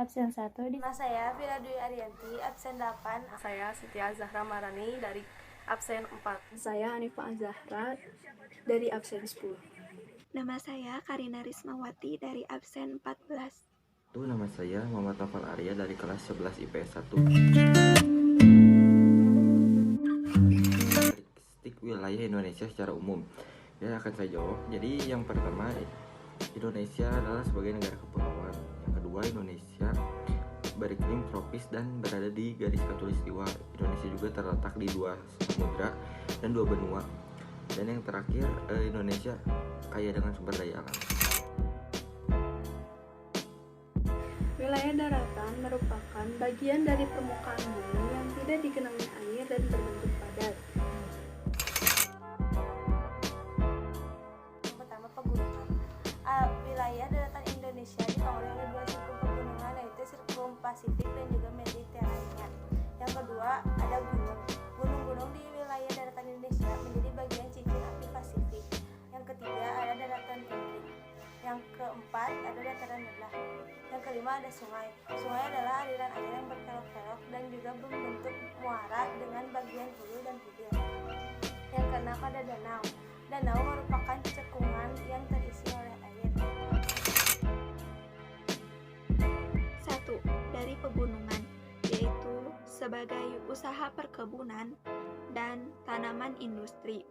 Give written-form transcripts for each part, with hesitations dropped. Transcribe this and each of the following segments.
absen 1. Nama saya Vira Dwi Arianti, absen 8. Saya Siti Zahra Marani dari absen 4. Saya Hanifa Azahra dari absen 10. Nama saya Karina Rismawati dari absen 14. Nama saya Muhammad Tafal Arya dari kelas 11 IPS 1. Karakteristik wilayah Indonesia secara umum. Ya, akan saya jawab. Jadi yang pertama, Indonesia adalah sebagai negara kepulauan. Yang kedua, Indonesia beriklim tropis dan berada di garis khatulistiwa. Indonesia juga terletak di 2 samudra dan 2 benua. Dan yang terakhir, Indonesia kaya dengan sumber daya alam. Wilayah daratan merupakan bagian dari permukaan bumi yang tidak digenangi air dan berbentuk padat. Yang pertama, pegunungan. Wilayah daratan Indonesia dipengaruhi oleh 2 sirkum pegunungan, yaitu sirkum Pasifik dan juga Mediterania. Yang kedua, ada gunung. Gunung-gunung di wilayah daratan Indonesia menjadi bagian cincin api Pasifik. Yang ketiga, ada daratan tinggi. Yang keempat, ada dataran rendah. Yang kelima, ada sungai. Sungai adalah aliran air yang berkelok-kelok dan juga membentuk muara dengan bagian hulu dan hilir. Yang keenam, ada danau. Danau merupakan cekungan yang terisi oleh air. 1. Dari pegunungan, yaitu sebagai usaha perkebunan dan tanaman industri.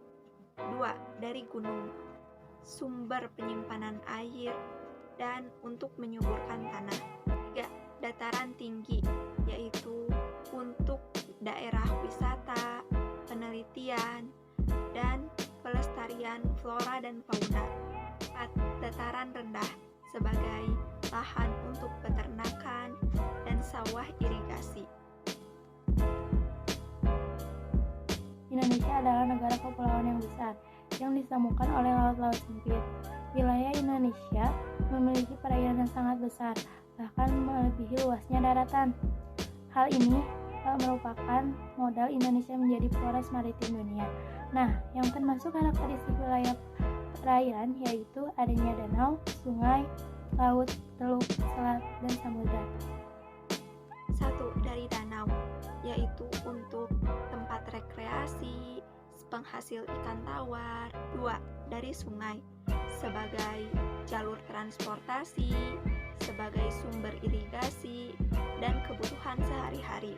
2. Dari gunung, sumber penyimpanan air dan untuk menyuburkan tanah. 3. Dataran tinggi, yaitu untuk daerah wisata, penelitian, dan pelestarian flora dan fauna. 4. Dataran rendah, sebagai lahan untuk peternakan dan sawah irigasi. Indonesia adalah negara kepulauan yang besar, yang disambungkan oleh laut-laut sempit. Wilayah Indonesia memiliki perairan yang sangat besar, bahkan melebihi luasnya daratan. Hal ini merupakan modal Indonesia menjadi poros maritim dunia. Nah, yang termasuk karakteristik wilayah perairan yaitu adanya danau, sungai, laut, teluk, selat, dan samudra. 1. Dari danau, yaitu untuk tempat rekreasi, penghasil ikan tawar. 2. Dari sungai, sebagai jalur transportasi, sebagai sumber irigasi, dan kebutuhan sehari-hari.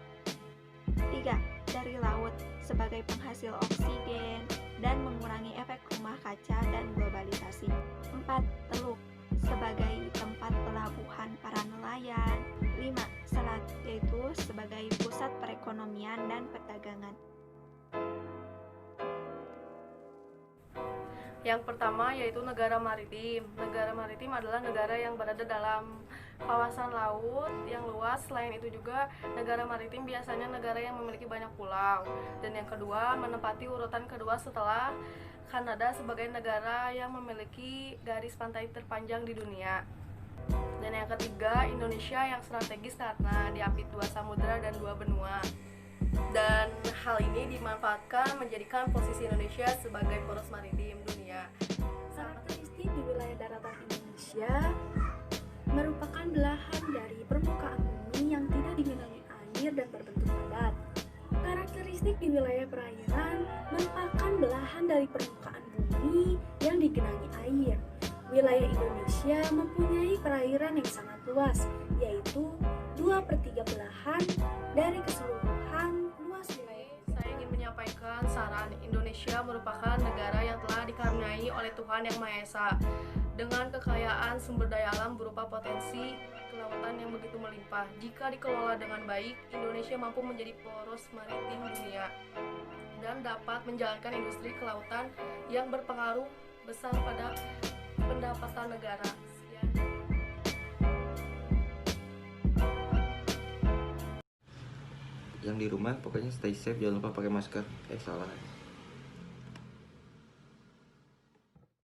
3. Dari laut, sebagai penghasil oksigen dan mengurangi efek rumah kaca dan globalisasi. 4. Teluk, sebagai tempat pelabuhan para nelayan. 5. Selat, yaitu sebagai pusat perekonomian dan perdagangan. Yang pertama yaitu negara maritim. Negara maritim adalah negara yang berada dalam kawasan laut yang luas. Selain itu juga negara maritim biasanya negara yang memiliki banyak pulau. Dan yang kedua, menempati urutan kedua setelah Kanada sebagai negara yang memiliki garis pantai terpanjang di dunia. Dan yang ketiga, Indonesia yang strategis karena diapit 2 samudra dan 2 benua. Dan hal ini dimanfaatkan menjadikan posisi Indonesia sebagai poros maritim dunia. Karakteristik di wilayah daratan Indonesia merupakan belahan dari permukaan bumi yang tidak digenangi air dan berbentuk padat. Karakteristik di wilayah perairan merupakan belahan dari permukaan bumi yang digenangi air. Wilayah Indonesia mempunyai perairan yang sangat luas, yaitu 2/3 belahan dari keseluruhan luas wilayah. Saya ingin menyampaikan saran. Indonesia merupakan negara yang telah dikaruniai oleh Tuhan Yang Maha Esa dengan kekayaan sumber daya alam berupa potensi kelautan yang begitu melimpah. Jika dikelola dengan baik, Indonesia mampu menjadi poros maritim dunia dan dapat menjalankan industri kelautan yang berpengaruh besar pada pendapatan negara. Sekian. Yang di rumah pokoknya stay safe, jangan lupa pakai masker. Salah.